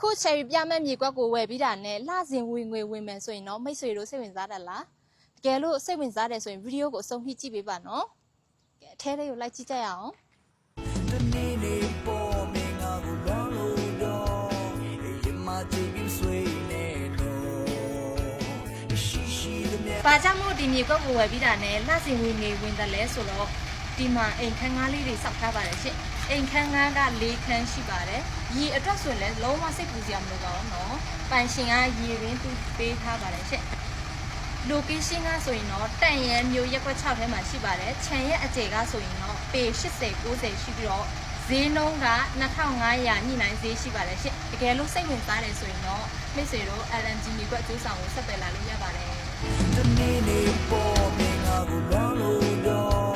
အခုချယ်ရီပြမဲ့မြေကွက်ကိုဝယ်ပြီးတာနဲ့လှစဉ်ဝင်ငွေဝင်မယ်ဆိုရင်တော့မိတ်ဆွေတို့စိတ်ဝင်စားတယ်လားတကယ်လို့စိတ်ဝင်စားတယ်ဆိုရင်ဗီဒီယိုကိုအဆုံးထိကြည့်ပေးပါနော်ကဲအထဲလေးကိုလိုက်ကြည့်ကြရအောင်ဘာကြောင့်မို့ဒီမြေကွက်ကိုဝယ်ပြီးတာနဲ့လှစဉ်ဝင်ငွေဝင်တယ်လဲဆိုတော့ဒီမှာအိမ်ခန်းငါးလေးတွေစောက်ထားပါတယ်ရှင့်အိမ်ခန်းငါးက၄ခန်းရှိပါတယ်ရေအတွက်ဆိုရင်လည်းလုံးဝစိတ်ပူစရာမလိုပါဘူးနော်ပိုင်ရှင်ကရေရင်းသူပေးထားပါတယ်ရှင့် location ကဆိုရင်တော့တန်ရန်မြို့ရက်ကွက်6ထဲမှာရှိပါတယ်ခြံရဲ့အကျယ်ကဆိုရင်တော့ပေ80 90ရှိပြီးတော့ဈေးနှုန်းက2500ညှိနှိုင်းဈေးရှိပါတယ်ရှင့်တကယ်လို့စိတ်ဝင်စားတယ်ဆိုရင်တော့မိတ်ဆွေတို့ LNG မြေကွက်အကျိုးဆောင်ကိုဆက်သွယ်လာလို့ရပါတယ်ဒီနေ့ပေါ်မင်းငါကိုလောလို့တော့